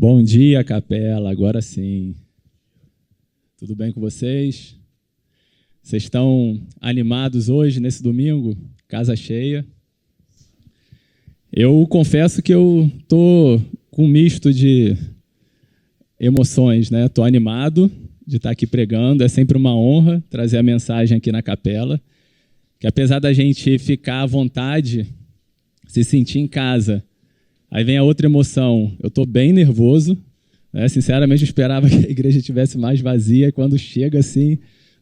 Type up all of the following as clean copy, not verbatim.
Bom dia, capela, agora sim. Tudo bem com vocês? Vocês estão animados hoje, nesse domingo? Casa cheia. Eu confesso que eu estou com um misto de emoções, né? Estou animado de estar aqui pregando, é sempre uma honra trazer a mensagem aqui na capela, que apesar da gente ficar à vontade, se sentir em casa, aí vem a outra emoção, eu estou bem nervoso, né? Sinceramente eu esperava que a igreja estivesse mais vazia, e quando chega assim,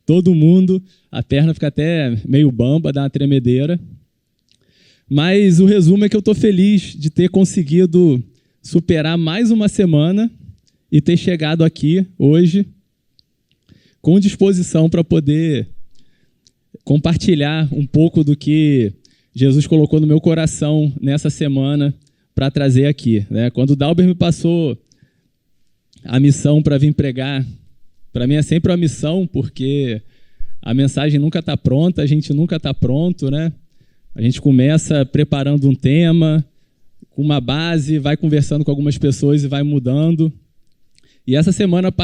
todo mundo, a perna fica até meio bamba, dá uma tremedeira, mas o resumo é que eu estou feliz de ter conseguido superar mais uma semana e ter chegado aqui hoje com disposição para poder compartilhar um pouco do que Jesus colocou no meu coração nessa semana para trazer aqui, né? Quando o Dalber me passou a missão para vir pregar, para mim é sempre uma missão, porque a mensagem nunca está pronta, a gente nunca está pronto, né? A gente começa preparando um tema, com uma base, vai conversando com algumas pessoas e vai mudando. E essa semana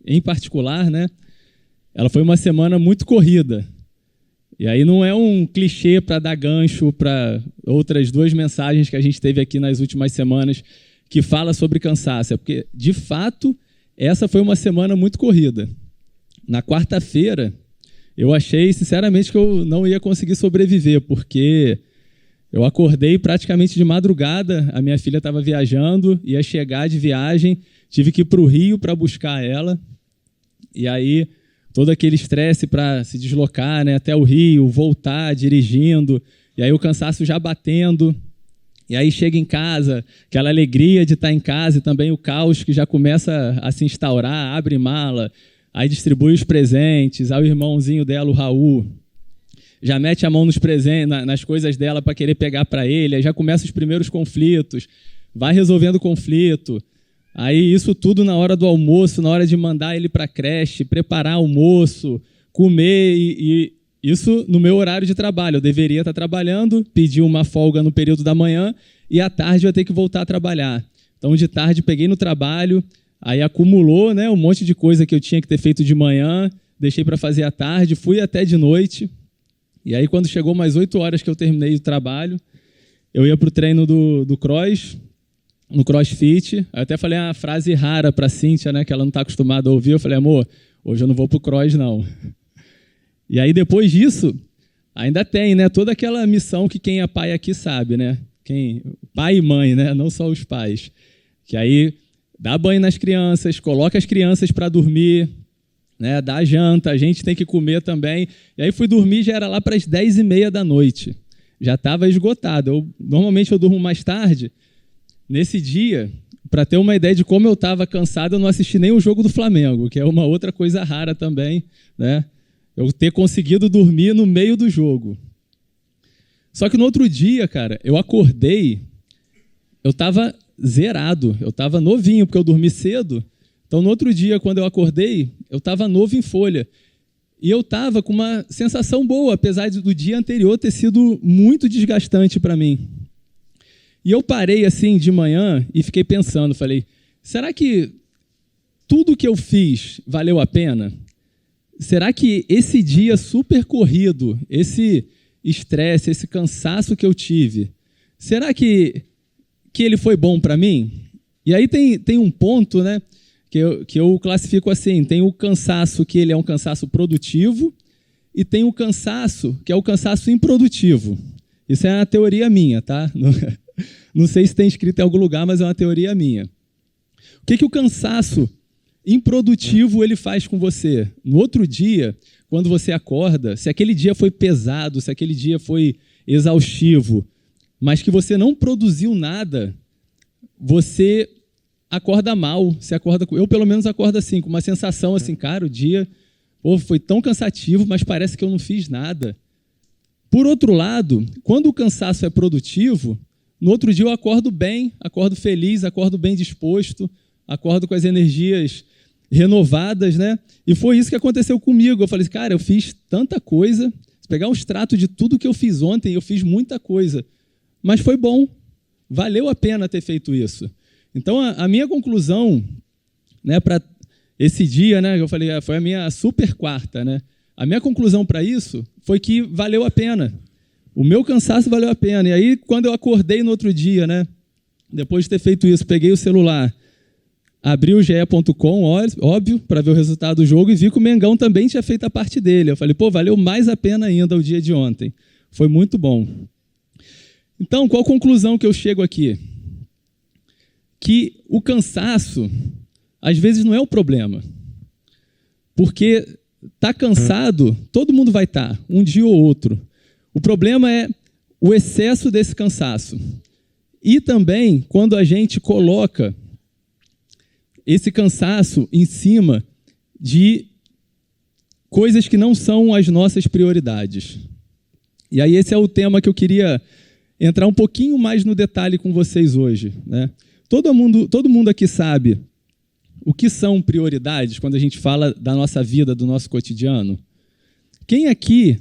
em particular, né? Ela foi uma semana muito corrida. E aí não é um clichê para dar gancho para outras duas mensagens que a gente teve aqui nas últimas semanas que fala sobre cansaço, é porque, de fato, essa foi uma semana muito corrida. Na quarta-feira, eu achei, sinceramente, que eu não ia conseguir sobreviver, porque eu acordei praticamente de madrugada, a minha filha estava viajando, ia chegar de viagem, tive que ir para o Rio para buscar ela, e aí todo aquele estresse para se deslocar, né, até o Rio, voltar dirigindo, e aí o cansaço já batendo, e aí chega em casa, aquela alegria de estar em casa e também o caos que já começa a se instaurar, abre mala, aí distribui os presentes, aí o irmãozinho dela, o Raul, já mete a mão nos presentes, nas coisas dela para querer pegar para ele, aí já começa os primeiros conflitos, vai resolvendo o conflito. Aí isso tudo na hora do almoço, na hora de mandar ele para a creche, preparar almoço, comer, e isso no meu horário de trabalho. Eu deveria estar trabalhando, pedir uma folga no período da manhã e à tarde eu ia ter que voltar a trabalhar. Então, de tarde, peguei no trabalho, aí acumulou, né, um monte de coisa que eu tinha que ter feito de manhã, deixei para fazer à tarde, fui até de noite. E aí, quando chegou mais 8 horas que eu terminei o trabalho, eu ia para o treino do cross, no CrossFit. Eu até falei uma frase rara para a Cíntia, né, que ela não está acostumada a ouvir. Eu falei, amor, hoje eu não vou para o cross, não. E aí, depois disso, ainda tem, né, toda aquela missão que quem é pai aqui sabe, né? Pai e mãe, né, não só os pais. Que aí dá banho nas crianças, coloca as crianças para dormir, né, dá janta, a gente tem que comer também. E aí fui dormir, já era lá para as 10h30 da noite. Já estava esgotado. Normalmente eu durmo mais tarde. Nesse dia, para ter uma ideia de como eu estava cansado, eu não assisti nem o jogo do Flamengo, que é uma outra coisa rara também, né? Eu ter conseguido dormir no meio do jogo. Só que no outro dia, cara, eu acordei, eu estava zerado, eu estava novinho, porque eu dormi cedo. Então, no outro dia, quando eu acordei, eu estava novo em folha. E eu estava com uma sensação boa, apesar do dia anterior ter sido muito desgastante para mim. E eu parei assim de manhã e fiquei pensando, falei, será que tudo que eu fiz valeu a pena? Será que esse dia super corrido, esse estresse, esse cansaço que eu tive, será que ele foi bom para mim? E aí tem um ponto, né, que eu classifico assim, tem o cansaço que ele é um cansaço produtivo e tem o cansaço que é o cansaço improdutivo. Isso é uma teoria minha, tá? Não sei se tem escrito em algum lugar, mas é uma teoria minha. O que o cansaço improdutivo ele faz com você? No outro dia, quando você acorda, se aquele dia foi pesado, se aquele dia foi exaustivo, mas que você não produziu nada, você acorda mal. Eu, pelo menos, acordo assim, com uma sensação assim, cara, o dia foi tão cansativo, mas parece que eu não fiz nada. Por outro lado, quando o cansaço é produtivo, no outro dia eu acordo bem, acordo feliz, acordo bem disposto, acordo com as energias renovadas, né? E foi isso que aconteceu comigo. Eu falei, cara, eu fiz tanta coisa. Se pegar um extrato de tudo que eu fiz ontem, eu fiz muita coisa. Mas foi bom. Valeu a pena ter feito isso. Então, a minha conclusão, né, para esse dia, né, eu falei, foi a minha super quarta, né? A minha conclusão para isso foi que valeu a pena. O meu cansaço valeu a pena. E aí, quando eu acordei no outro dia, né, depois de ter feito isso, peguei o celular, abri o ge.com, óbvio, para ver o resultado do jogo, e vi que o Mengão também tinha feito a parte dele. Eu falei, pô, valeu mais a pena ainda o dia de ontem. Foi muito bom. Então, qual a conclusão que eu chego aqui? Que o cansaço, às vezes, não é o problema. Porque tá cansado, todo mundo vai estar, um dia ou outro. O problema é o excesso desse cansaço. E também quando a gente coloca esse cansaço em cima de coisas que não são as nossas prioridades. E aí esse é o tema que eu queria entrar um pouquinho mais no detalhe com vocês hoje, né? Todo mundo aqui sabe o que são prioridades quando a gente fala da nossa vida, do nosso cotidiano? Quem aqui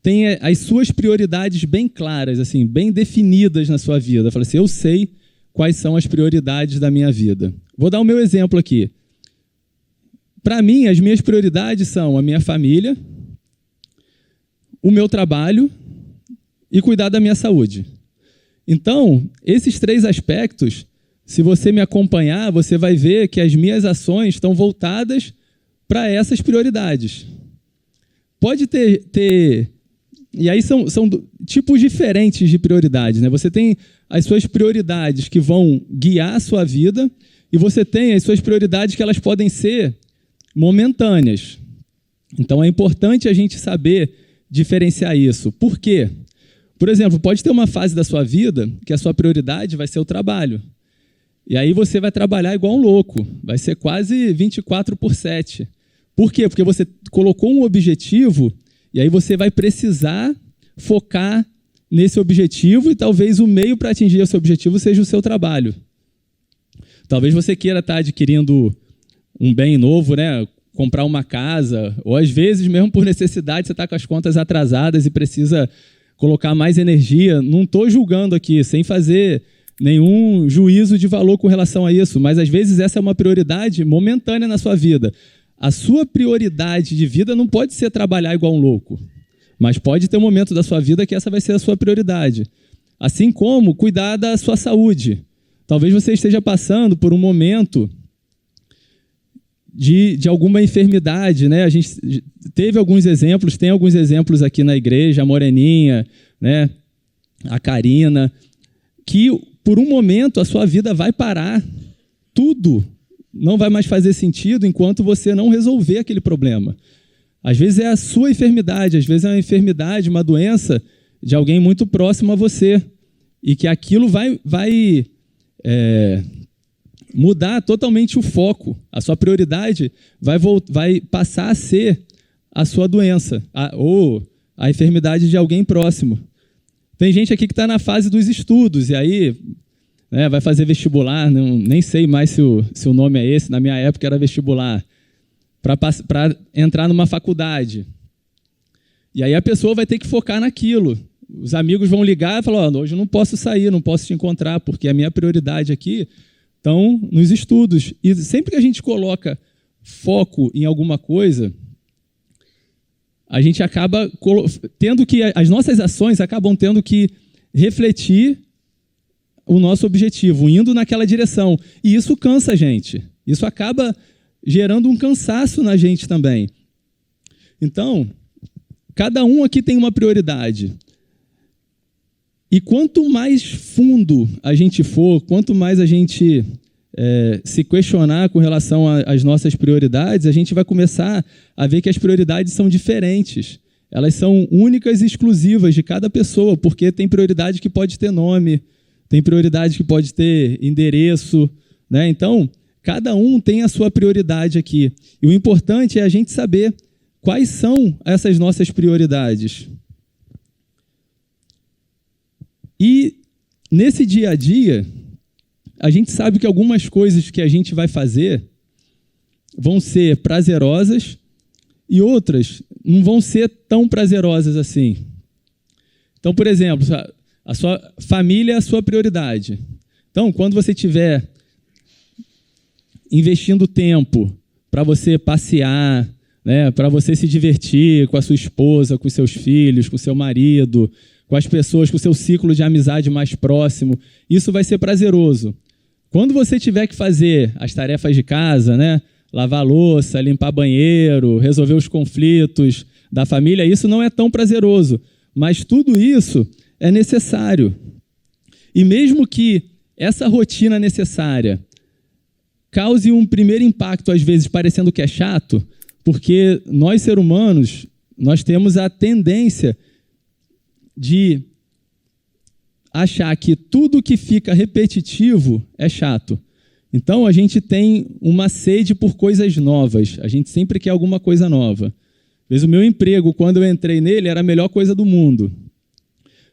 tem as suas prioridades bem claras, assim, bem definidas na sua vida? Fala assim, eu sei quais são as prioridades da minha vida. Vou dar o meu exemplo aqui. Para mim, as minhas prioridades são a minha família, o meu trabalho e cuidar da minha saúde. Então, esses 3 aspectos, se você me acompanhar, você vai ver que as minhas ações estão voltadas para essas prioridades. Pode ter e aí são tipos diferentes de prioridades, né? Você tem as suas prioridades que vão guiar a sua vida e você tem as suas prioridades que elas podem ser momentâneas. Então, é importante a gente saber diferenciar isso. Por quê? Por exemplo, pode ter uma fase da sua vida que a sua prioridade vai ser o trabalho. E aí você vai trabalhar igual um louco. Vai ser quase 24/7. Por quê? Porque você colocou um objetivo e aí você vai precisar focar nesse objetivo e talvez o meio para atingir esse objetivo seja o seu trabalho. Talvez você queira estar adquirindo um bem novo, né? Comprar uma casa, ou às vezes, mesmo por necessidade, você está com as contas atrasadas e precisa colocar mais energia. Não estou julgando aqui, sem fazer nenhum juízo de valor com relação a isso, mas às vezes essa é uma prioridade momentânea na sua vida. A sua prioridade de vida não pode ser trabalhar igual um louco, mas pode ter um momento da sua vida que essa vai ser a sua prioridade. Assim como cuidar da sua saúde. Talvez você esteja passando por um momento de alguma enfermidade, né? A gente teve alguns exemplos, tem alguns exemplos aqui na igreja, a Moreninha, né? A Karina, que por um momento a sua vida vai parar, tudo não vai mais fazer sentido enquanto você não resolver aquele problema. Às vezes é a sua enfermidade, às vezes é uma enfermidade, uma doença de alguém muito próximo a você e que aquilo vai mudar totalmente o foco. A sua prioridade vai passar a ser a sua doença ou a enfermidade de alguém próximo. Tem gente aqui que está na fase dos estudos e aí vai fazer vestibular, nem sei mais se o nome é esse, na minha época era vestibular, para entrar numa faculdade. E aí a pessoa vai ter que focar naquilo. Os amigos vão ligar e falar, hoje eu não posso sair, não posso te encontrar, porque a minha prioridade aqui estão nos estudos. E sempre que a gente coloca foco em alguma coisa, a gente acaba tendo que, as nossas ações acabam tendo que refletir o nosso objetivo, indo naquela direção. E isso cansa a gente. Isso acaba gerando um cansaço na gente também. Então, cada um aqui tem uma prioridade. E quanto mais fundo a gente for, quanto mais a gente se questionar com relação às nossas prioridades, a gente vai começar a ver que as prioridades são diferentes. Elas são únicas e exclusivas de cada pessoa, porque tem prioridade que pode ter nome, tem prioridade que pode ter endereço, né? Então, cada um tem a sua prioridade aqui. E o importante é a gente saber quais são essas nossas prioridades. E nesse dia a dia, a gente sabe que algumas coisas que a gente vai fazer vão ser prazerosas e outras não vão ser tão prazerosas assim. Então, por exemplo, a sua família é a sua prioridade. Então, quando você estiver investindo tempo para você passear, né, para você se divertir com a sua esposa, com os seus filhos, com o seu marido, com as pessoas, com o seu ciclo de amizade mais próximo, isso vai ser prazeroso. Quando você tiver que fazer as tarefas de casa, né, lavar a louça, limpar banheiro, resolver os conflitos da família, isso não é tão prazeroso, mas tudo isso é necessário. E mesmo que essa rotina necessária cause um primeiro impacto, às vezes parecendo que é chato, porque nós, seres humanos, nós temos a tendência de achar que tudo que fica repetitivo é chato. Então, a gente tem uma sede por coisas novas. A gente sempre quer alguma coisa nova. Às vezes, o meu emprego, quando eu entrei nele, era a melhor coisa do mundo.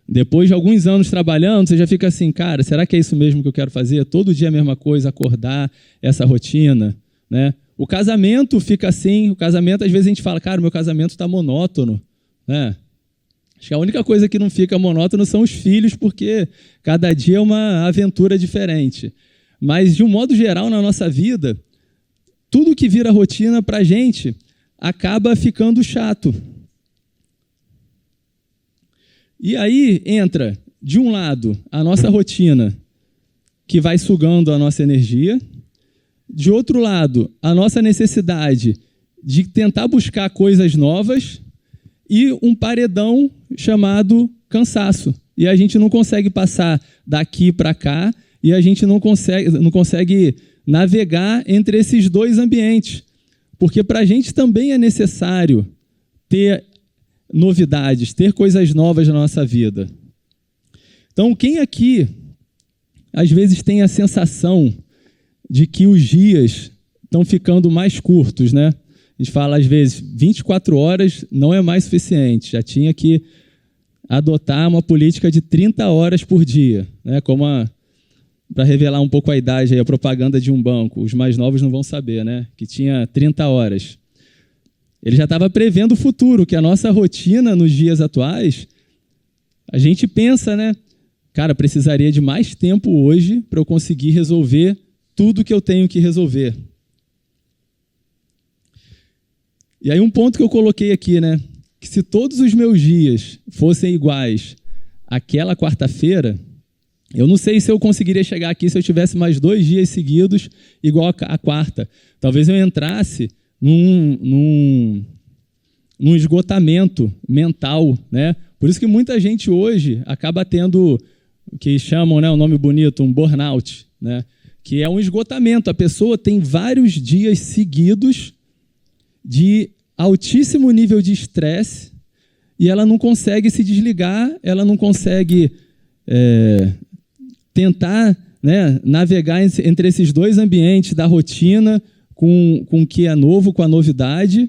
Depois de alguns anos trabalhando, você já fica assim, cara, será que é isso mesmo que eu quero fazer? Todo dia a mesma coisa, acordar, essa rotina, né? O casamento fica assim, o casamento, às vezes a gente fala, cara, o meu casamento está monótono, né? Acho que a única coisa que não fica monótono são os filhos, porque cada dia é uma aventura diferente. Mas, de um modo geral, na nossa vida, tudo que vira rotina para a gente acaba ficando chato. E aí entra, de um lado, a nossa rotina, que vai sugando a nossa energia. De outro lado, a nossa necessidade de tentar buscar coisas novas e um paredão chamado cansaço. E a gente não consegue passar daqui para cá e a gente não consegue navegar entre esses dois ambientes. Porque para a gente também é necessário ter novidades, ter coisas novas na nossa vida. Então, quem aqui, às vezes, tem a sensação de que os dias estão ficando mais curtos, né? A gente fala, às vezes, 24 horas não é mais suficiente. Já tinha que adotar uma política de 30 horas por dia, né? Como para revelar um pouco a idade, aí, a propaganda de um banco. Os mais novos não vão saber, né? Que tinha 30 horas. Ele já estava prevendo o futuro, que a nossa rotina nos dias atuais, a gente pensa, né? Cara, precisaria de mais tempo hoje para eu conseguir resolver tudo que eu tenho que resolver. E aí um ponto que eu coloquei aqui, né? Que se todos os meus dias fossem iguais àquela quarta-feira, eu não sei se eu conseguiria chegar aqui se eu tivesse mais 2 dias seguidos igual a quarta. Talvez eu entrasse num esgotamento mental, né? Por isso que muita gente hoje acaba tendo o que chamam, né, um nome bonito, um burnout, né? Que é um esgotamento. A pessoa tem vários dias seguidos de altíssimo nível de estresse e ela não consegue se desligar, ela não consegue tentar, né, navegar entre esses dois ambientes da rotina com o que é novo, com a novidade.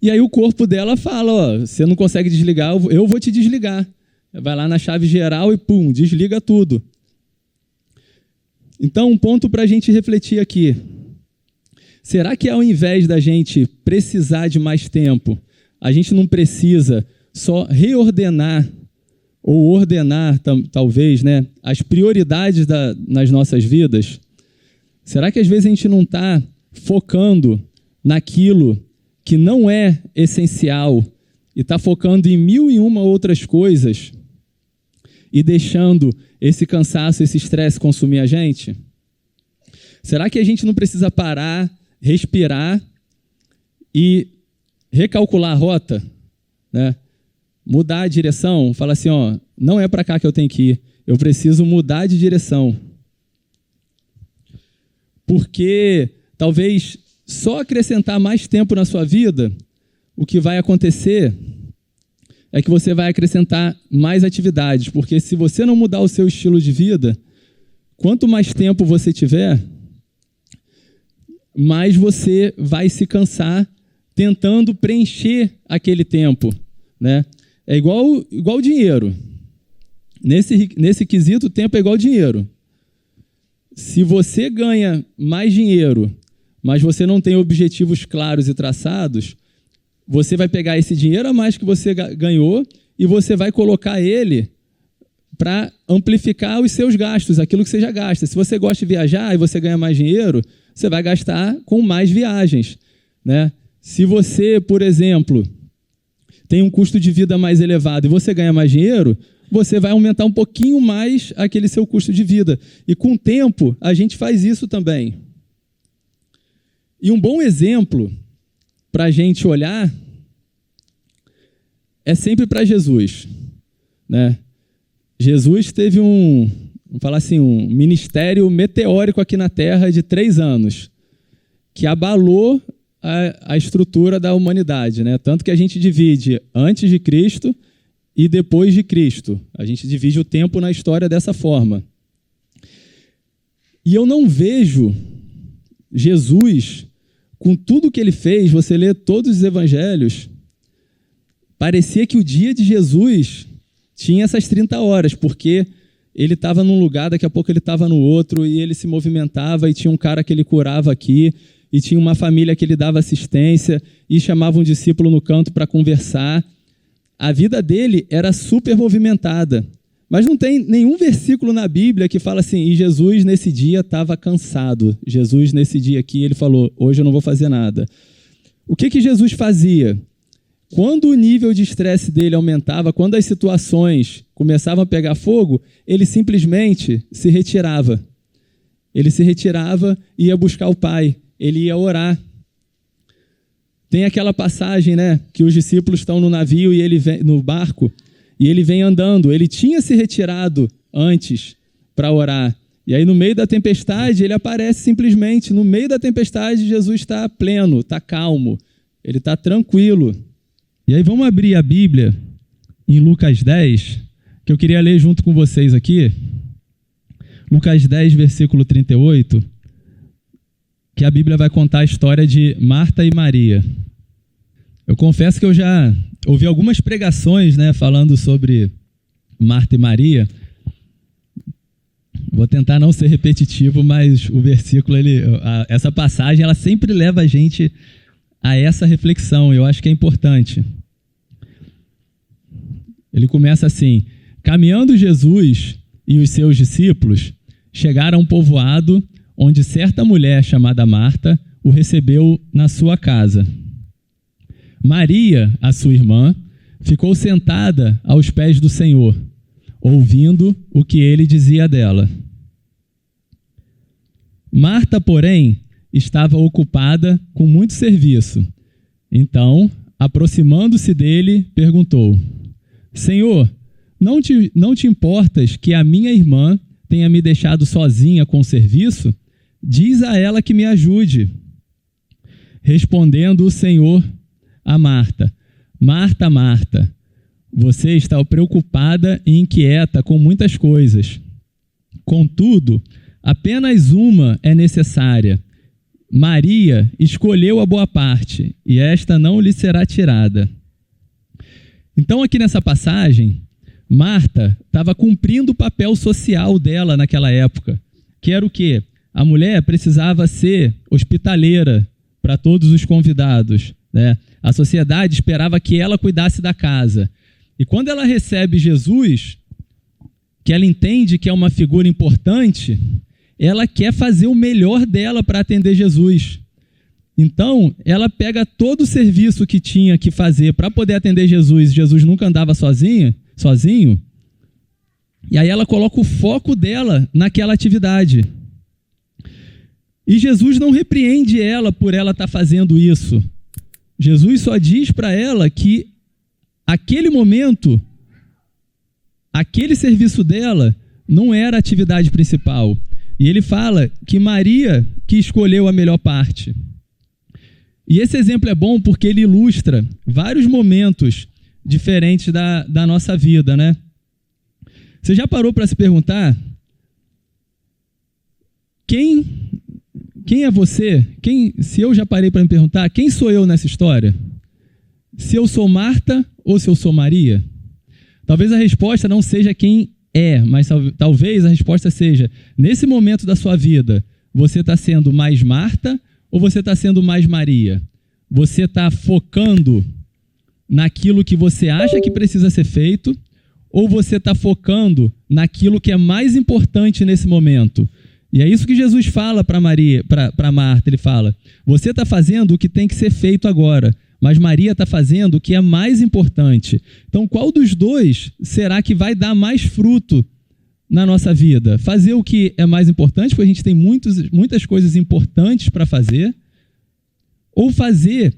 E aí o corpo dela fala, ó, você não consegue desligar, eu vou te desligar. Vai lá na chave geral e pum, desliga tudo. Então, um ponto para a gente refletir aqui. Será que ao invés da gente precisar de mais tempo, a gente não precisa só reordenar ou ordenar, talvez, né, as prioridades nas nossas vidas? Será que às vezes a gente não está focando naquilo que não é essencial e está focando em 1001 outras coisas e deixando esse cansaço, esse estresse consumir a gente? Será que a gente não precisa parar, respirar e recalcular a rota, né? Mudar a direção, falar assim, ó, não é para cá que eu tenho que ir, eu preciso mudar de direção. Porque talvez só acrescentar mais tempo na sua vida, o que vai acontecer é que você vai acrescentar mais atividades, porque se você não mudar o seu estilo de vida, quanto mais tempo você tiver, mais você vai se cansar tentando preencher aquele tempo, né? É igual dinheiro. Nesse quesito, o tempo é igual dinheiro. Se você ganha mais dinheiro, mas você não tem objetivos claros e traçados, você vai pegar esse dinheiro a mais que você ganhou e você vai colocar ele para amplificar os seus gastos, aquilo que você já gasta. Se você gosta de viajar e você ganha mais dinheiro, você vai gastar com mais viagens, né? Se você, por exemplo, tem um custo de vida mais elevado e você ganha mais dinheiro, você vai aumentar um pouquinho mais aquele seu custo de vida. E com o tempo, a gente faz isso também. E um bom exemplo para a gente olhar é sempre para Jesus, né? Jesus teve vamos falar assim, um ministério meteórico aqui na Terra de 3 anos, que abalou a estrutura da humanidade, né? Tanto que a gente divide antes de Cristo e depois de Cristo. A gente divide o tempo na história dessa forma. E eu não vejo Jesus, com tudo que ele fez, você lê todos os evangelhos, parecia que o dia de Jesus tinha essas 30 horas, porque ele estava num lugar, daqui a pouco ele estava no outro, e ele se movimentava, e tinha um cara que ele curava aqui, e tinha uma família que ele dava assistência, e chamava um discípulo no canto para conversar. A vida dele era super movimentada. Mas não tem nenhum versículo na Bíblia que fala assim, e Jesus nesse dia estava cansado. Jesus nesse dia aqui, ele falou, hoje eu não vou fazer nada. O que Jesus fazia? Quando o nível de estresse dele aumentava, quando as situações começavam a pegar fogo, ele simplesmente se retirava. Ele se retirava e ia buscar o Pai. Ele ia orar. Tem aquela passagem, né, que os discípulos estão no navio e ele vem no barco e ele vem andando. Ele tinha se retirado antes para orar. E aí no meio da tempestade ele aparece simplesmente. No meio da tempestade Jesus está pleno, está calmo, ele está tranquilo. E aí vamos abrir a Bíblia em Lucas 10, que eu queria ler junto com vocês aqui. Lucas 10, versículo 38. Que a Bíblia vai contar a história de Marta e Maria. Eu confesso que eu já ouvi algumas pregações, né, falando sobre Marta e Maria. Vou tentar não ser repetitivo, mas o versículo, essa passagem, ela sempre leva a gente a essa reflexão. Eu acho que é importante. Ele começa assim: caminhando Jesus e os seus discípulos chegaram a um povoado onde certa mulher chamada Marta o recebeu na sua casa. Maria, a sua irmã, ficou sentada aos pés do Senhor, ouvindo o que ele dizia dela. Marta, porém, estava ocupada com muito serviço. Então, aproximando-se dele, perguntou: Senhor, não te importas que a minha irmã tenha me deixado sozinha com o serviço? Diz a ela que me ajude. Respondendo o Senhor a Marta: Marta, Marta, você está preocupada e inquieta com muitas coisas. Contudo, apenas uma é necessária. Maria escolheu a boa parte, e esta não lhe será tirada. Então, aqui nessa passagem, Marta estava cumprindo o papel social dela naquela época, que era o quê? A mulher precisava ser hospitaleira para todos os convidados, né? A sociedade esperava que ela cuidasse da casa. E quando ela recebe Jesus, que ela entende que é uma figura importante, ela quer fazer o melhor dela para atender Jesus. Então, ela pega todo o serviço que tinha que fazer para poder atender Jesus. Jesus nunca andava sozinho. E aí ela coloca o foco dela naquela atividade. E Jesus não repreende ela por ela estar fazendo isso. Jesus só diz para ela que aquele momento, aquele serviço dela não era a atividade principal. E ele fala que Maria que escolheu a melhor parte. E esse exemplo é bom porque ele ilustra vários momentos diferentes da nossa vida, né? Você já parou para se perguntar quem é você? Se eu já parei para me perguntar, quem sou eu nessa história? Se eu sou Marta ou se eu sou Maria? Talvez a resposta não seja quem é, mas talvez a resposta seja, nesse momento da sua vida, você está sendo mais Marta ou você está sendo mais Maria? Você está focando naquilo que você acha que precisa ser feito ou você está focando naquilo que é mais importante nesse momento? E é isso que Jesus fala para Marta. Ele fala, você está fazendo o que tem que ser feito agora, mas Maria está fazendo o que é mais importante. Então, qual dos dois será que vai dar mais fruto na nossa vida? Fazer o que é mais importante, porque a gente tem muitas coisas importantes para fazer, ou fazer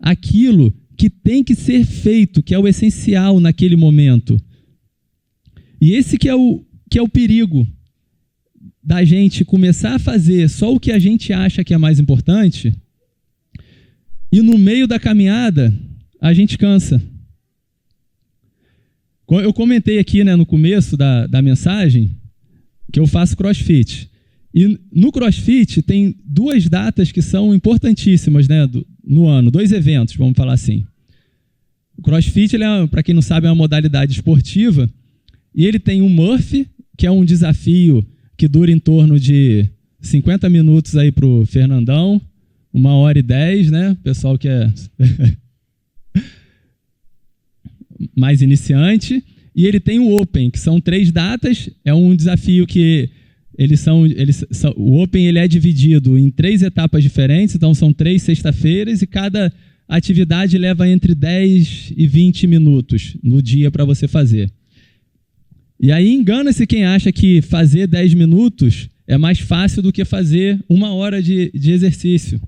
aquilo que tem que ser feito, que é o essencial naquele momento. E esse que é o perigo da gente começar a fazer só o que a gente acha que é mais importante, e no meio da caminhada a gente cansa. Eu comentei aqui, né, no começo da mensagem que eu faço CrossFit. E no CrossFit tem 2 datas que são importantíssimas, né, no ano, 2 eventos, vamos falar assim. O CrossFit, para quem não sabe, é uma modalidade esportiva, e ele tem o Murphy, que é um desafio que dura em torno de 50 minutos aí para o Fernandão, 1h10, né? O pessoal que é mais iniciante. E ele tem o Open, que são 3 datas. É um desafio que o Open ele é dividido em 3 etapas diferentes, então são 3 sexta-feiras e cada atividade leva entre 10 e 20 minutos no dia para você fazer. E aí engana-se quem acha que fazer 10 minutos é mais fácil do que fazer 1 hora de exercício.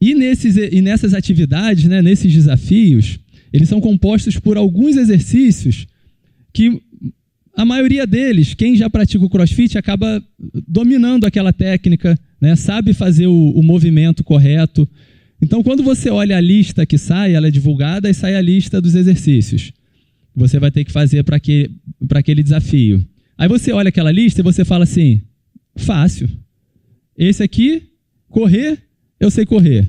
E nessas atividades, né, nesses desafios, eles são compostos por alguns exercícios que a maioria deles, quem já pratica o CrossFit, acaba dominando aquela técnica, né, sabe fazer o movimento correto. Então, quando você olha a lista que sai, ela é divulgada e sai a lista dos exercícios que você vai ter que fazer para aquele desafio. Aí você olha aquela lista e você fala assim, fácil. Esse aqui, correr, eu sei correr.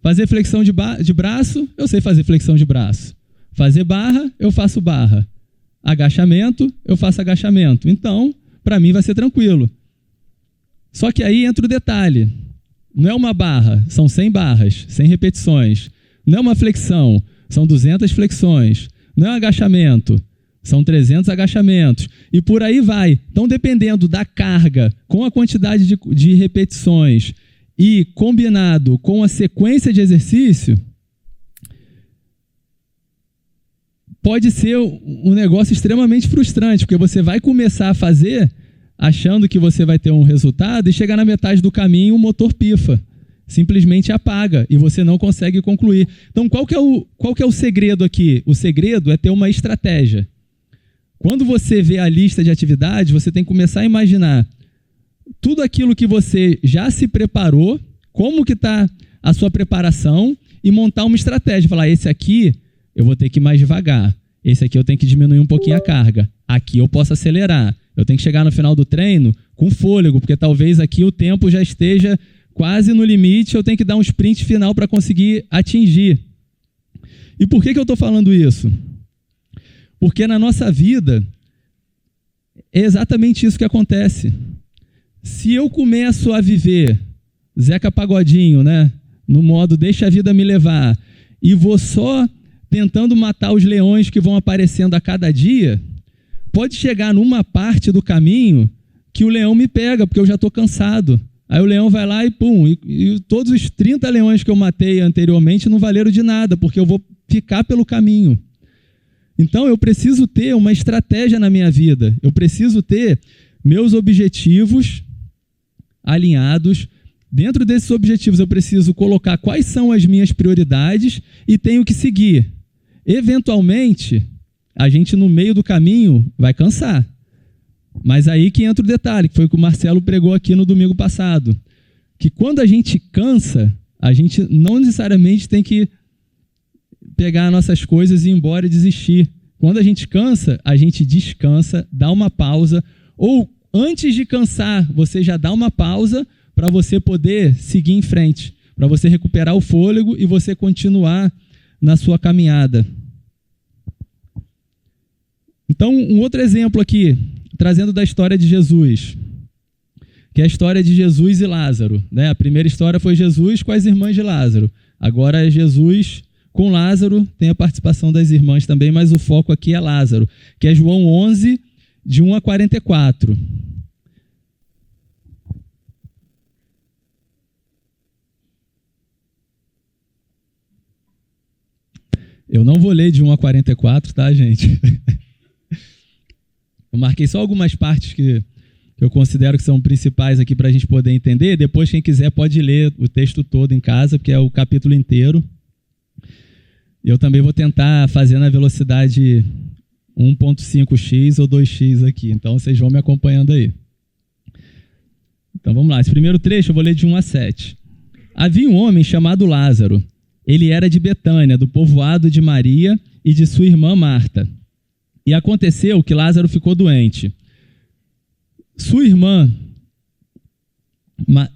Fazer flexão de braço, eu sei fazer flexão de braço. Fazer barra, eu faço barra. Agachamento, eu faço agachamento. Então, para mim vai ser tranquilo. Só que aí entra o detalhe. Não é uma barra, são 100 barras, 100 repetições. Não é uma flexão, são 200 flexões. Não é um agachamento, são 300 agachamentos. E por aí vai. Então, dependendo da carga, com a quantidade de repetições e combinado com a sequência de exercício, pode ser um negócio extremamente frustrante, porque você vai começar a fazer achando que você vai ter um resultado e chegar na metade do caminho o motor pifa. Simplesmente apaga e você não consegue concluir. Então, qual que é o segredo aqui? O segredo é ter uma estratégia. Quando você vê a lista de atividades, você tem que começar a imaginar tudo aquilo que você já se preparou, como que está a sua preparação e montar uma estratégia. Falar, esse aqui eu vou ter que ir mais devagar. Esse aqui eu tenho que diminuir um pouquinho a carga. Aqui eu posso acelerar. Eu tenho que chegar no final do treino com fôlego, porque talvez aqui o tempo já esteja quase no limite, eu tenho que dar um sprint final para conseguir atingir. E por que eu estou falando isso? Porque na nossa vida é exatamente isso que acontece. Se eu começo a viver Zeca Pagodinho, né, no modo deixa a vida me levar, e vou só tentando matar os leões que vão aparecendo a cada dia, pode chegar numa parte do caminho que o leão me pega, porque eu já estou cansado. Aí o leão vai lá e pum, e todos os 30 leões que eu matei anteriormente não valeram de nada, porque eu vou ficar pelo caminho. Então eu preciso ter uma estratégia na minha vida, eu preciso ter meus objetivos alinhados. Dentro desses objetivos eu preciso colocar quais são as minhas prioridades e tenho que seguir. Eventualmente, a gente no meio do caminho vai cansar. Mas aí que entra o detalhe, que foi o que o Marcelo pregou aqui no domingo passado. Que quando a gente cansa, a gente não necessariamente tem que pegar nossas coisas e ir embora e desistir. Quando a gente cansa, a gente descansa, dá uma pausa, ou antes de cansar, você já dá uma pausa para você poder seguir em frente, para você recuperar o fôlego e você continuar na sua caminhada. Então, um outro exemplo aqui, trazendo da história de Jesus, que é a história de Jesus e Lázaro, né? A primeira história foi Jesus com as irmãs de Lázaro. Agora é Jesus Com Lázaro tem a participação das irmãs também, mas o foco aqui é Lázaro, que é João 11, de 1 a 44. Eu não vou ler de 1 a 44, tá, gente? Eu marquei só algumas partes que eu considero que são principais aqui para a gente poder entender. Depois, quem quiser pode ler o texto todo em casa, porque é o capítulo inteiro. Eu também vou tentar fazer na velocidade 1.5x ou 2x aqui. Então, vocês vão me acompanhando aí. Então, vamos lá. Esse primeiro trecho eu vou ler de 1 a 7. Havia um homem chamado Lázaro. Ele era de Betânia, do povoado de Maria e de sua irmã Marta. E aconteceu que Lázaro ficou doente. Sua irmã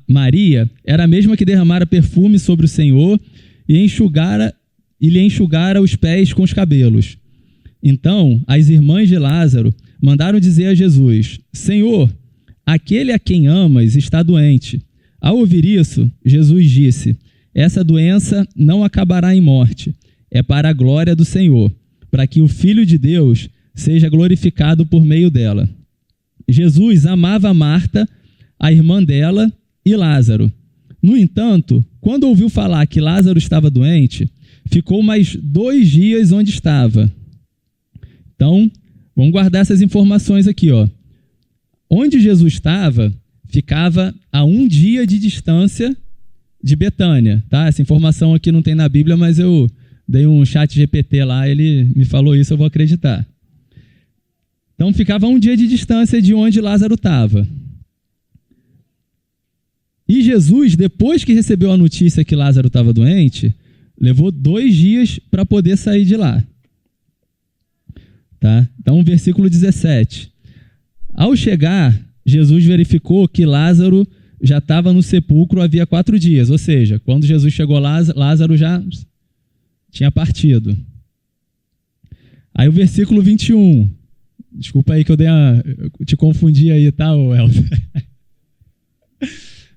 Maria era a mesma que derramara perfume sobre o Senhor e lhe enxugara os pés com os cabelos. Então, as irmãs de Lázaro mandaram dizer a Jesus: Senhor, aquele a quem amas está doente. Ao ouvir isso, Jesus disse: essa doença não acabará em morte, é para a glória do Senhor, para que o Filho de Deus seja glorificado por meio dela. Jesus amava Marta, a irmã dela, e Lázaro. No entanto, quando ouviu falar que Lázaro estava doente, ficou mais 2 dias onde estava. Então, vamos guardar essas informações aqui, ó. Onde Jesus estava, ficava a 1 dia de distância de Betânia, tá? Essa informação aqui não tem na Bíblia, mas eu dei um chat GPT lá, ele me falou isso, eu vou acreditar. Então, ficava a 1 dia de distância de onde Lázaro estava. E Jesus, depois que recebeu a notícia que Lázaro estava doente, levou 2 dias para poder sair de lá. Tá? Então, versículo 17. Ao chegar, Jesus verificou que Lázaro já estava no sepulcro havia 4 dias. Ou seja, quando Jesus chegou lá, Lázaro já tinha partido. Aí o versículo 21. Desculpa aí que eu te confundi aí, tá, Elton?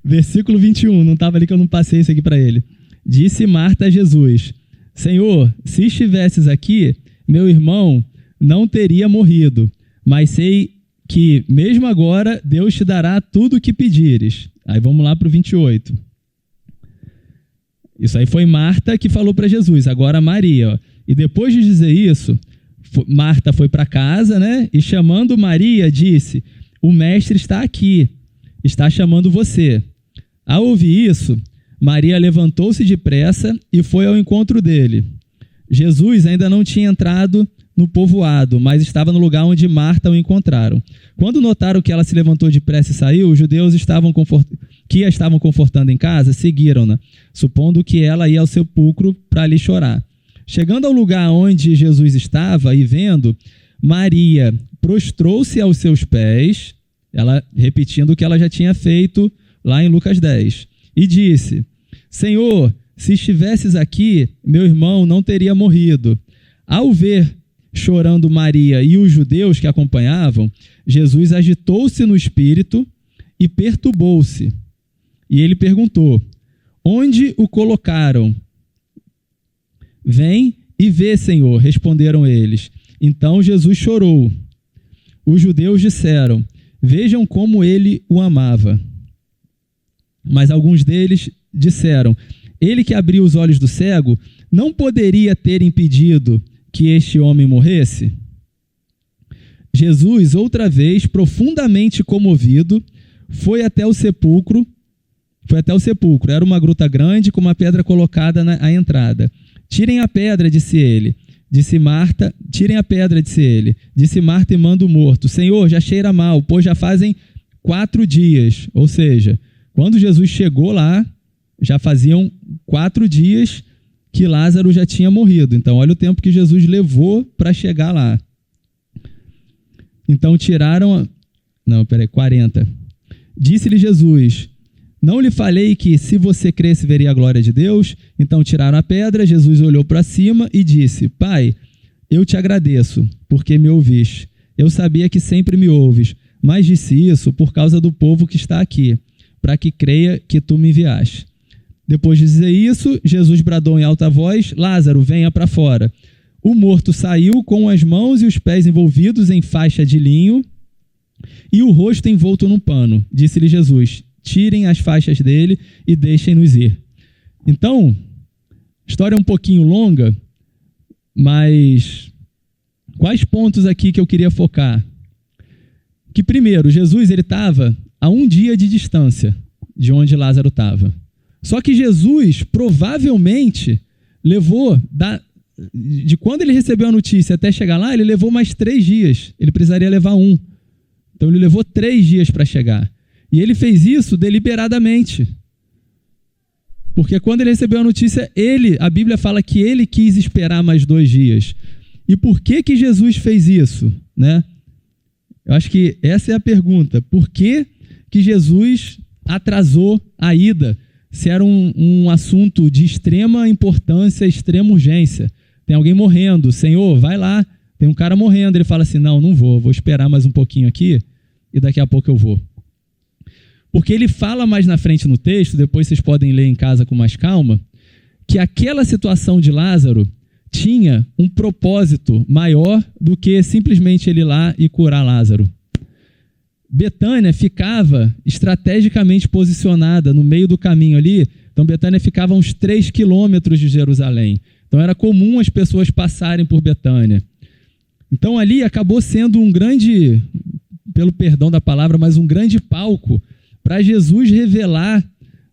Versículo 21, não estava ali que eu não passei isso aqui para ele. Disse Marta a Jesus: Senhor, se estivesses aqui, meu irmão não teria morrido, mas sei que mesmo agora Deus te dará tudo o que pedires. Aí vamos lá para o 28. Isso aí foi Marta que falou para Jesus, agora Maria. Ó. E depois de dizer isso, Marta foi para casa, né? E chamando Maria, disse: o mestre está aqui, está chamando você. Ao ouvir isso, Maria levantou-se depressa e foi ao encontro dele. Jesus ainda não tinha entrado no povoado, mas estava no lugar onde Marta o encontraram. Quando notaram que ela se levantou depressa e saiu, os judeus que a estavam confortando em casa seguiram-na, supondo que ela ia ao sepulcro para ali chorar. Chegando ao lugar onde Jesus estava e vendo, Maria prostrou-se aos seus pés, ela repetindo o que ela já tinha feito lá em Lucas 10, e disse: Senhor, se estivesses aqui, meu irmão não teria morrido. Ao ver chorando Maria e os judeus que acompanhavam, Jesus agitou-se no espírito e perturbou-se. E ele perguntou: onde o colocaram? Vem e vê, Senhor, responderam eles. Então Jesus chorou. Os judeus disseram: vejam como ele o amava. Mas alguns deles disseram: ele que abriu os olhos do cego não poderia ter impedido que este homem morresse? Jesus, outra vez, profundamente comovido, foi até o sepulcro. Era uma gruta grande com uma pedra colocada à entrada. Tirem a pedra, disse ele. Disse Marta, tirem a pedra, disse ele. Disse Marta, irmã do morto: Senhor, já cheira mal, pois já fazem 4 dias. Ou seja, quando Jesus chegou lá, já faziam 4 dias que Lázaro já tinha morrido. Então, olha o tempo que Jesus levou para chegar lá. Então, 40. Disse-lhe Jesus: não lhe falei que, se você cresce, veria a glória de Deus? Então tiraram a pedra. Jesus olhou para cima e disse: Pai, eu te agradeço, porque me ouviste. Eu sabia que sempre me ouves, mas disse isso por causa do povo que está aqui, para que creia que tu me enviaste. Depois de dizer isso, Jesus bradou em alta voz: Lázaro, venha para fora. O morto saiu com as mãos e os pés envolvidos em faixa de linho e o rosto envolto num pano. Disse-lhe Jesus: tirem as faixas dele e deixem-nos ir. Então, a história é um pouquinho longa, mas quais pontos aqui que eu queria focar? Que primeiro, Jesus ele estava a 1 dia de distância de onde Lázaro estava. Só que Jesus provavelmente levou, de quando ele recebeu a notícia até chegar lá, ele levou mais 3 dias. Ele precisaria levar 1. Então ele levou 3 dias para chegar. E ele fez isso deliberadamente. Porque quando ele recebeu a notícia, a Bíblia fala que ele quis esperar mais 2 dias. E por que Jesus fez isso, né? Eu acho que essa é a pergunta. Por que Jesus atrasou a ida? Se era um assunto de extrema importância, extrema urgência. Tem alguém morrendo. Senhor, vai lá. Tem um cara morrendo. Ele fala assim, não vou esperar mais um pouquinho aqui e daqui a pouco eu vou. Porque ele fala mais na frente no texto, depois vocês podem ler em casa com mais calma, que aquela situação de Lázaro tinha um propósito maior do que simplesmente ele ir lá e curar Lázaro. Betânia ficava estrategicamente posicionada no meio do caminho ali. Então Betânia ficava a uns 3 quilômetros de Jerusalém. Então era comum as pessoas passarem por Betânia. Então ali acabou sendo um grande, pelo perdão da palavra, mas um grande palco para Jesus revelar,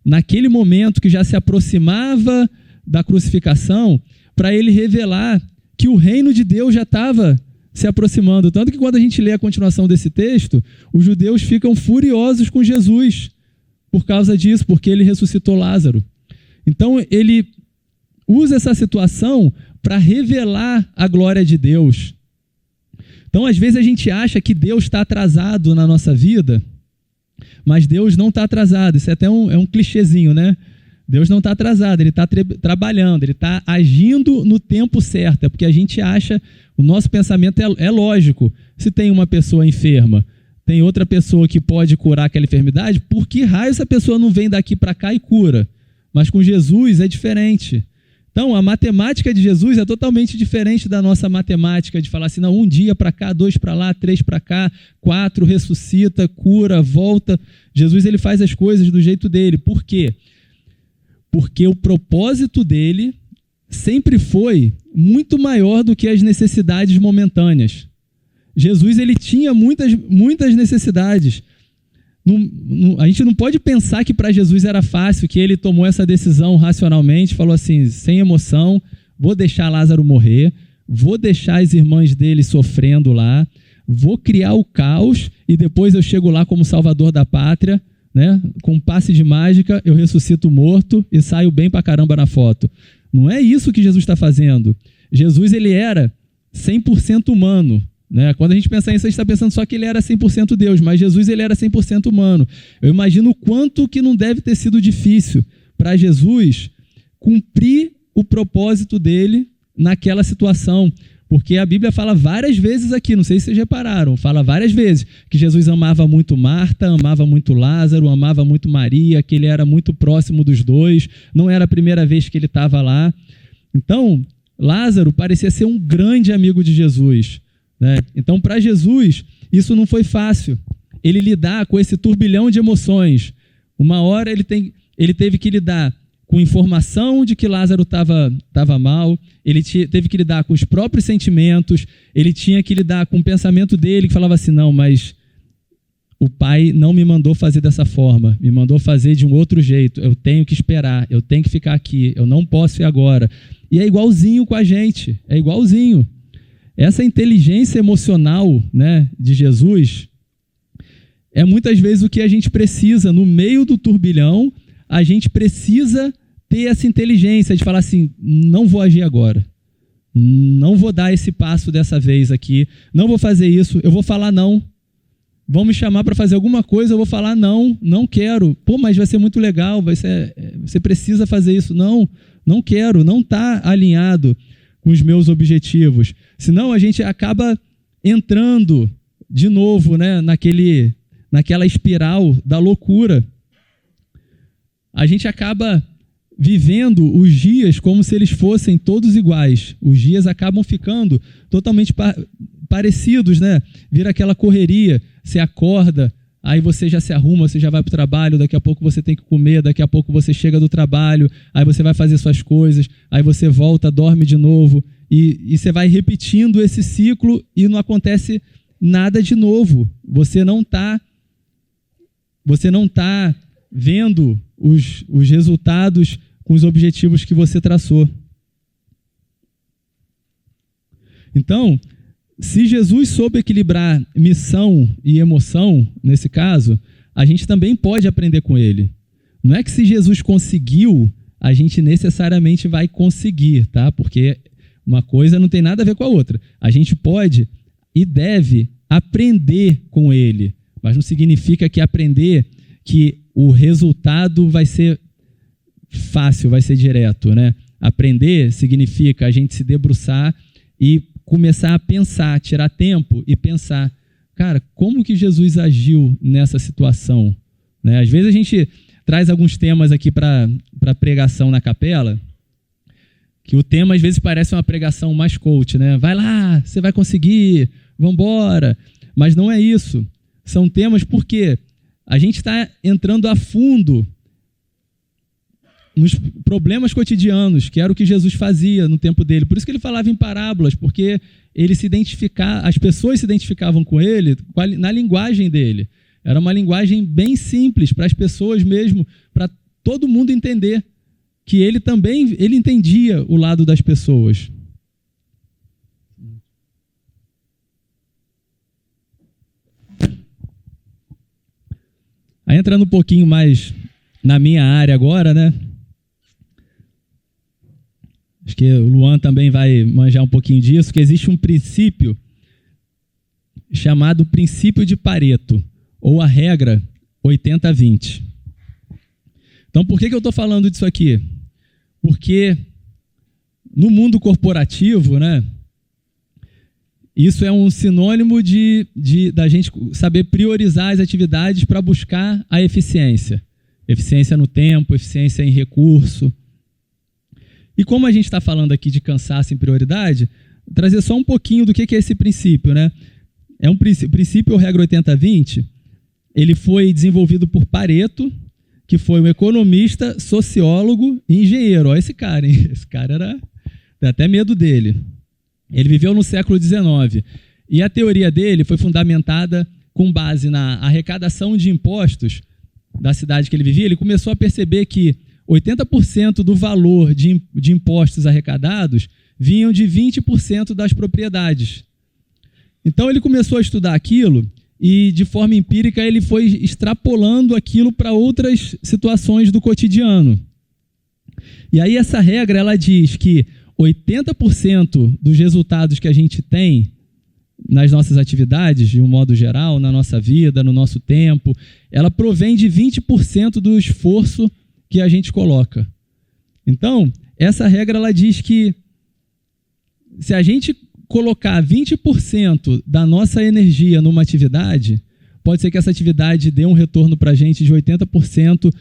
naquele momento que já se aproximava da crucificação, para ele revelar que o reino de Deus já estava se aproximando. Tanto que quando a gente lê a continuação desse texto, os judeus ficam furiosos com Jesus por causa disso, porque ele ressuscitou Lázaro. Então ele usa essa situação para revelar a glória de Deus. Então às vezes a gente acha que Deus está atrasado na nossa vida, mas Deus não está atrasado. Isso é até um clichêzinho, né? Deus não está atrasado, ele está trabalhando, ele está agindo no tempo certo. É porque a gente acha, o nosso pensamento é lógico. Se tem uma pessoa enferma, tem outra pessoa que pode curar aquela enfermidade, por que raio essa pessoa não vem daqui para cá e cura? Mas com Jesus é diferente. Então, a matemática de Jesus é totalmente diferente da nossa matemática de falar assim, não, 1 dia para cá, 2 para lá, 3 para cá, 4, ressuscita, cura, volta. Jesus ele faz as coisas do jeito dele. Por quê? Porque o propósito dele sempre foi muito maior do que as necessidades momentâneas. Jesus ele tinha muitas necessidades. A gente não pode pensar que para Jesus era fácil, que ele tomou essa decisão racionalmente, falou assim, sem emoção, vou deixar Lázaro morrer, vou deixar as irmãs dele sofrendo lá, vou criar o caos e depois eu chego lá como salvador da pátria, né? Com um passe de mágica, eu ressuscito o morto e saio bem pra caramba na foto. Não é isso que Jesus está fazendo. Jesus ele era 100% humano. Né? Quando a gente pensa nisso, a gente está pensando só que ele era 100% Deus, mas Jesus ele era 100% humano. Eu imagino o quanto que não deve ter sido difícil para Jesus cumprir o propósito dele naquela situação. Porque a Bíblia fala várias vezes aqui, não sei se vocês repararam, fala várias vezes que Jesus amava muito Marta, amava muito Lázaro, amava muito Maria, que ele era muito próximo dos dois, não era a primeira vez que ele estava lá. Então, Lázaro parecia ser um grande amigo de Jesus. Né? Então, para Jesus, isso não foi fácil. Ele lidar com esse turbilhão de emoções. Uma hora ele teve que lidar com informação de que Lázaro estava mal, ele teve que lidar com os próprios sentimentos, ele tinha que lidar com o pensamento dele, que falava assim, não, mas o pai não me mandou fazer dessa forma, me mandou fazer de um outro jeito, eu tenho que esperar, eu tenho que ficar aqui, eu não posso ir agora. E é igualzinho com a gente, é igualzinho. Essa inteligência emocional, né, de Jesus é muitas vezes o que a gente precisa. No meio do turbilhão, a gente precisa ter essa inteligência de falar assim, não vou agir agora, não vou dar esse passo dessa vez aqui, não vou fazer isso, eu vou falar não. Vão me chamar para fazer alguma coisa, eu vou falar não, não quero. Pô, mas vai ser muito legal, você precisa fazer isso. Não, não quero, não está alinhado com os meus objetivos. Senão a gente acaba entrando de novo, né, naquela espiral da loucura. A gente acaba vivendo os dias como se eles fossem todos iguais. Os dias acabam ficando totalmente parecidos, né? Vira aquela correria, você acorda, aí você já se arruma, você já vai para o trabalho, daqui a pouco você tem que comer, daqui a pouco você chega do trabalho, aí você vai fazer suas coisas, aí você volta, dorme de novo, e você vai repetindo esse ciclo e não acontece nada de novo. Você não está vendo os resultados com os objetivos que você traçou. Então, se Jesus soube equilibrar missão e emoção, nesse caso, a gente também pode aprender com ele. Não é que se Jesus conseguiu, a gente necessariamente vai conseguir, tá? Porque uma coisa não tem nada a ver com a outra. A gente pode e deve aprender com ele, mas não significa que aprender que o resultado vai ser fácil, vai ser direto, né? Aprender significa a gente se debruçar e começar a pensar, tirar tempo e pensar, cara, como que Jesus agiu nessa situação? Né? Às vezes a gente traz alguns temas aqui para pregação na capela, que o tema às vezes parece uma pregação mais coach, né? Vai lá, você vai conseguir, vambora. Mas não é isso. São temas porque a gente está entrando a fundo nos problemas cotidianos, que era o que Jesus fazia no tempo dele. Por isso que ele falava em parábolas, porque as pessoas se identificavam com ele na linguagem dele. Era uma linguagem bem simples para as pessoas mesmo, para todo mundo entender que ele entendia o lado das pessoas. Aí entrando um pouquinho mais na minha área agora, né? Acho que o Luan também vai manjar um pouquinho disso, que existe um princípio chamado princípio de Pareto, ou a regra 80-20. Então, por que eu estou falando disso aqui? Porque no mundo corporativo, né, isso é um sinônimo da gente saber priorizar as atividades para buscar a eficiência. Eficiência no tempo, eficiência em recurso. E como a gente está falando aqui de cansaço em prioridade, vou trazer só um pouquinho do que é esse princípio, né? É um princípio, ou regra 80-20, ele foi desenvolvido por Pareto, que foi um economista, sociólogo e engenheiro. Olha esse cara, hein? Esse cara dá até medo dele. Ele viveu no século XIX. E a teoria dele foi fundamentada com base na arrecadação de impostos da cidade que ele vivia. Ele começou a perceber que 80% do valor de impostos arrecadados vinham de 20% das propriedades. Então ele começou a estudar aquilo e, de forma empírica, ele foi extrapolando aquilo para outras situações do cotidiano. E aí essa regra ela diz que 80% dos resultados que a gente tem nas nossas atividades, de um modo geral, na nossa vida, no nosso tempo, ela provém de 20% do esforço que a gente coloca. Então, essa regra ela diz que se a gente colocar 20% da nossa energia numa atividade, pode ser que essa atividade dê um retorno para a gente de 80%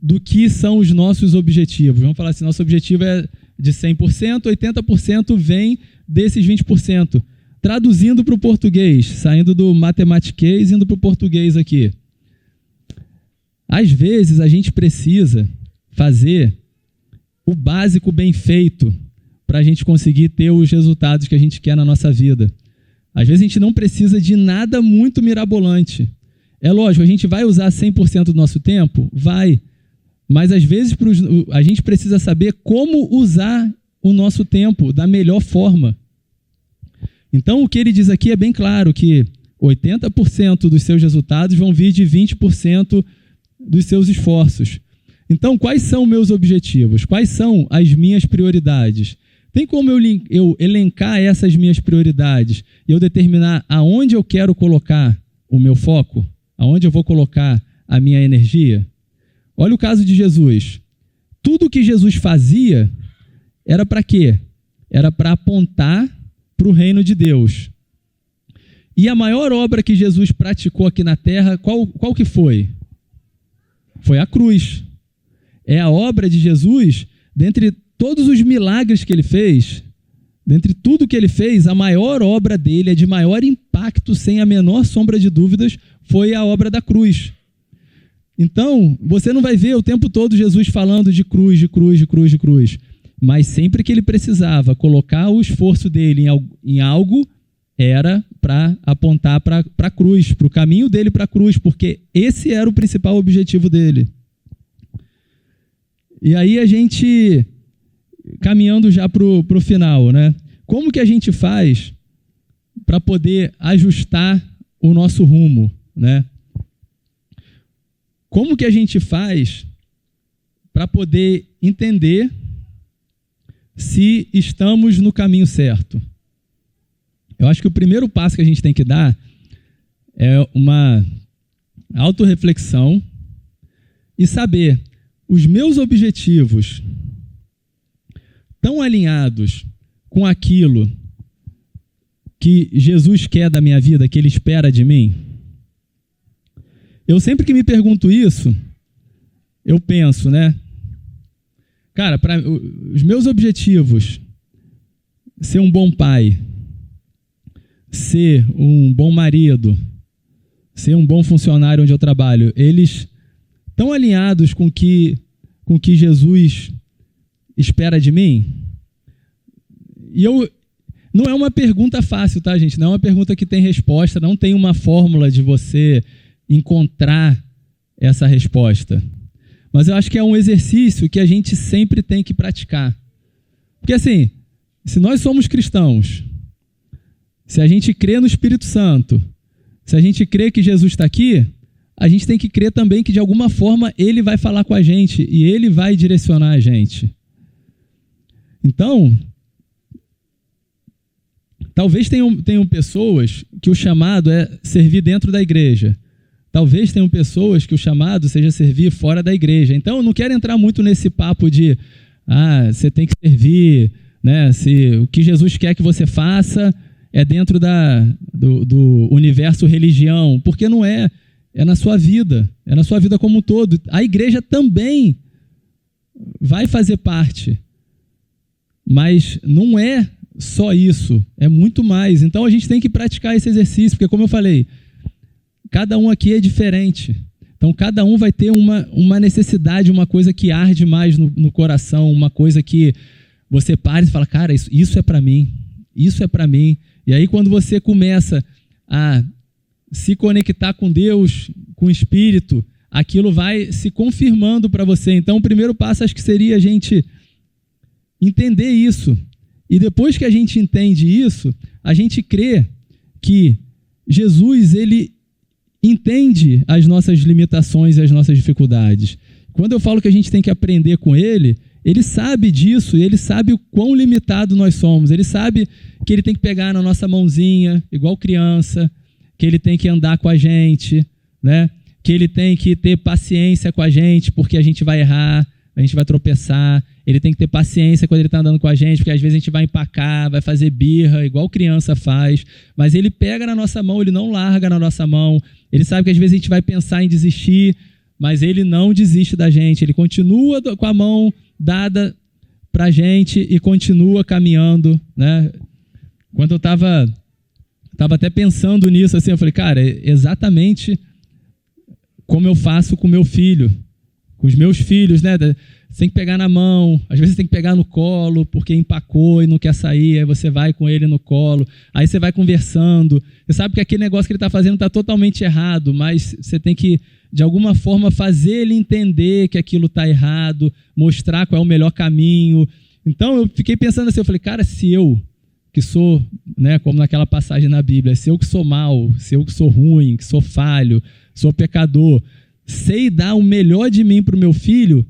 do que são os nossos objetivos. Vamos falar assim, nosso objetivo é de 100%, 80% vem desses 20%. Traduzindo para o português, saindo do matematiquês e indo para o português aqui. Às vezes, a gente precisa fazer o básico bem feito para a gente conseguir ter os resultados que a gente quer na nossa vida. Às vezes, a gente não precisa de nada muito mirabolante. É lógico, a gente vai usar 100% do nosso tempo? Vai. Mas, às vezes, a gente precisa saber como usar o nosso tempo da melhor forma. Então, o que ele diz aqui é bem claro, que 80% dos seus resultados vão vir de 20% dos seus esforços. Então, quais são meus objetivos? Quais são as minhas prioridades? Tem como eu elencar essas minhas prioridades e eu determinar aonde eu quero colocar o meu foco? Aonde eu vou colocar a minha energia? Olha o caso de Jesus. Tudo que Jesus fazia era para quê? Era para apontar para o reino de Deus. E a maior obra que Jesus praticou aqui na terra, qual que foi? Foi a cruz. é a obra de Jesus, dentre todos os milagres que ele fez, dentre tudo que ele fez, a maior obra dele, a de maior impacto, sem a menor sombra de dúvidas, foi a obra da cruz. Então, você não vai ver o tempo todo Jesus falando de cruz, de cruz, de cruz, de cruz. Mas sempre que ele precisava colocar o esforço dele em algo, era para apontar para a cruz, para o caminho dele para a cruz, porque esse era o principal objetivo dele. E aí a gente, caminhando já para o final, né? Como que a gente faz para poder ajustar o nosso rumo, né? Como que a gente faz para poder entender se estamos no caminho certo? Eu acho que o primeiro passo que a gente tem que dar é uma autorreflexão e saber, os meus objetivos estão alinhados com aquilo que Jesus quer da minha vida, que ele espera de mim? Eu sempre que me pergunto isso, eu penso, né? Cara, para os meus objetivos, ser um bom pai, ser um bom marido, ser um bom funcionário onde eu trabalho, eles estão alinhados com que Jesus espera de mim? E não é uma pergunta fácil, tá, gente? Não é uma pergunta que tem resposta, não tem uma fórmula de você encontrar essa resposta. Mas eu acho que é um exercício que a gente sempre tem que praticar. Porque assim, se nós somos cristãos, se a gente crê no Espírito Santo, se a gente crê que Jesus está aqui, a gente tem que crer também que de alguma forma ele vai falar com a gente e ele vai direcionar a gente. Então, talvez tenham pessoas que o chamado é servir dentro da igreja. Talvez tenham pessoas que o chamado seja servir fora da igreja. Então, eu não quero entrar muito nesse papo de você tem que servir, né? Se o que Jesus quer que você faça é dentro do universo religião, porque não é. É na sua vida como um todo. A igreja também vai fazer parte, mas não é só isso, é muito mais. Então, a gente tem que praticar esse exercício, porque, como eu falei, cada um aqui é diferente. Então, cada um vai ter uma necessidade, uma coisa que arde mais no coração, uma coisa que você para e fala, cara, isso é para mim, isso é para mim. E aí, quando você começa a se conectar com Deus, com o Espírito, aquilo vai se confirmando para você. Então, o primeiro passo, acho que seria a gente entender isso. E depois que a gente entende isso, a gente crê que Jesus, ele entende as nossas limitações e as nossas dificuldades. Quando eu falo que a gente tem que aprender com ele, ele sabe disso, ele sabe o quão limitado nós somos, ele sabe que ele tem que pegar na nossa mãozinha, igual criança, que ele tem que andar com a gente, né? Que ele tem que ter paciência com a gente, porque a gente vai errar, a gente vai tropeçar, ele tem que ter paciência quando ele está andando com a gente, porque às vezes a gente vai empacar, vai fazer birra, igual criança faz, mas ele pega na nossa mão, ele não larga na nossa mão, ele sabe que às vezes a gente vai pensar em desistir, mas ele não desiste da gente, ele continua com a mão dada para a gente e continua caminhando, né? Quando eu estava até pensando nisso, assim, eu falei, cara, é exatamente como eu faço com meu filho, com os meus filhos, né? Você tem que pegar na mão, às vezes tem que pegar no colo, porque empacou e não quer sair, aí você vai com ele no colo, aí você vai conversando, você sabe que aquele negócio que ele está fazendo está totalmente errado, mas você tem que, de alguma forma, fazer ele entender que aquilo está errado, mostrar qual é o melhor caminho. Então, eu fiquei pensando assim, eu falei, cara, se eu, que sou, né, como naquela passagem na Bíblia, se eu que sou mau, se eu que sou ruim, que sou falho, sou pecador, sei dar o melhor de mim para o meu filho,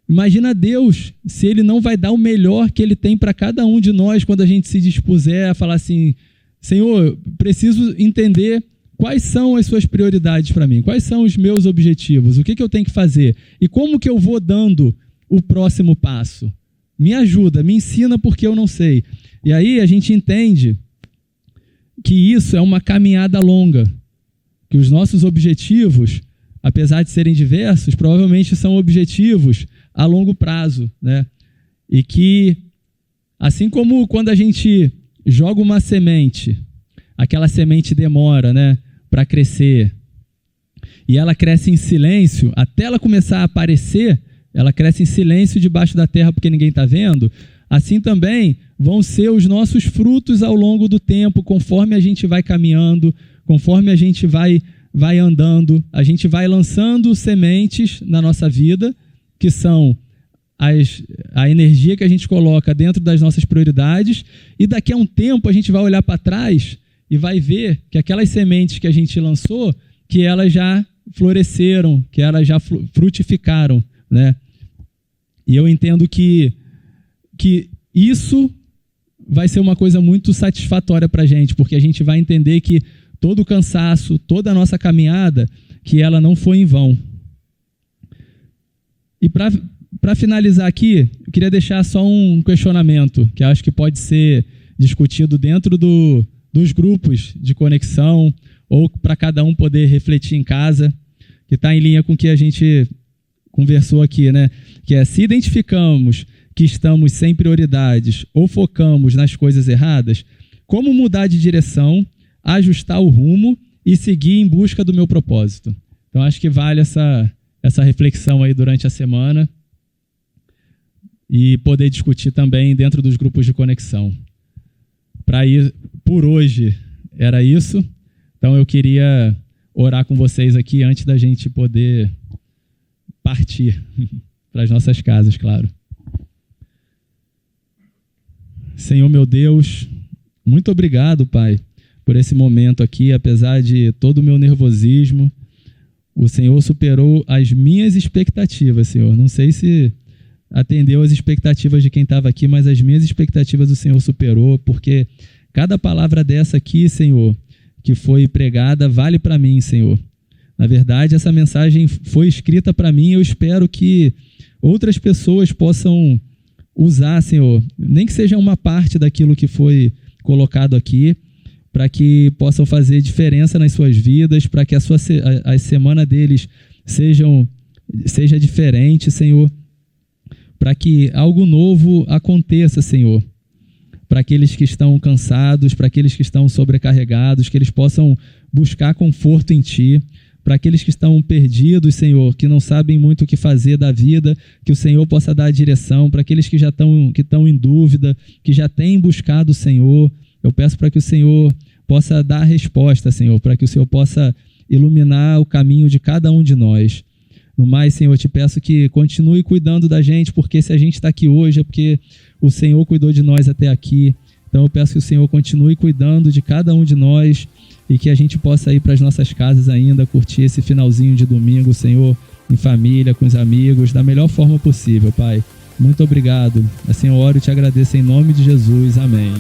imagina Deus, se ele não vai dar o melhor que ele tem para cada um de nós quando a gente se dispuser a falar assim, Senhor, preciso entender quais são as suas prioridades para mim, quais são os meus objetivos, o que eu tenho que fazer e como que eu vou dando o próximo passo. Me ajuda, me ensina porque eu não sei. E aí a gente entende que isso é uma caminhada longa, que os nossos objetivos apesar de serem diversos, provavelmente são objetivos a longo prazo, né? E que, assim como quando a gente joga uma semente, aquela semente demora, né, para crescer, e ela cresce em silêncio, até ela começar a aparecer, ela cresce em silêncio debaixo da terra porque ninguém está vendo. Assim também vão ser os nossos frutos ao longo do tempo, conforme a gente vai caminhando, conforme a gente vai andando, a gente vai lançando sementes na nossa vida, que são a energia que a gente coloca dentro das nossas prioridades, e daqui a um tempo a gente vai olhar para trás e vai ver que aquelas sementes que a gente lançou, que elas já floresceram, que elas já frutificaram, né? E eu entendo que isso vai ser uma coisa muito satisfatória para a gente, porque a gente vai entender que todo o cansaço, toda a nossa caminhada, que ela não foi em vão. E para finalizar aqui, eu queria deixar só um questionamento, que acho que pode ser discutido dentro dos grupos de conexão, ou para cada um poder refletir em casa, que está em linha com o que a gente conversou aqui, né? Que é, se identificamos que estamos sem prioridades ou focamos nas coisas erradas, como mudar de direção, ajustar o rumo e seguir em busca do meu propósito? Então, acho que vale essa reflexão aí durante a semana e poder discutir também dentro dos grupos de conexão. Por hoje, era isso. Então, eu queria orar com vocês aqui antes da gente poder partir para as nossas casas, claro. Senhor, meu Deus, muito obrigado, Pai, por esse momento aqui. Apesar de todo o meu nervosismo, o Senhor superou as minhas expectativas, Senhor. Não sei se atendeu as expectativas de quem estava aqui, mas as minhas expectativas o Senhor superou, porque cada palavra dessa aqui, Senhor, que foi pregada, vale para mim, Senhor. Na verdade, essa mensagem foi escrita para mim. Eu espero que outras pessoas possam usar, Senhor, nem que seja uma parte daquilo que foi colocado aqui, para que possam fazer diferença nas suas vidas, para que a semana deles seja diferente, Senhor, para que algo novo aconteça, Senhor, para aqueles que estão cansados, para aqueles que estão sobrecarregados, que eles possam buscar conforto em Ti, para aqueles que estão perdidos, Senhor, que não sabem muito o que fazer da vida, que o Senhor possa dar a direção, para aqueles que estão em dúvida, que já têm buscado o Senhor, eu peço para que o Senhor possa dar a resposta, Senhor, para que o Senhor possa iluminar o caminho de cada um de nós. No mais, Senhor, eu te peço que continue cuidando da gente, porque se a gente está aqui hoje é porque o Senhor cuidou de nós até aqui. Então eu peço que o Senhor continue cuidando de cada um de nós e que a gente possa ir para as nossas casas ainda, curtir esse finalzinho de domingo, Senhor, em família, com os amigos, da melhor forma possível, Pai. Muito obrigado. Assim eu oro e te agradeço em nome de Jesus. Amém.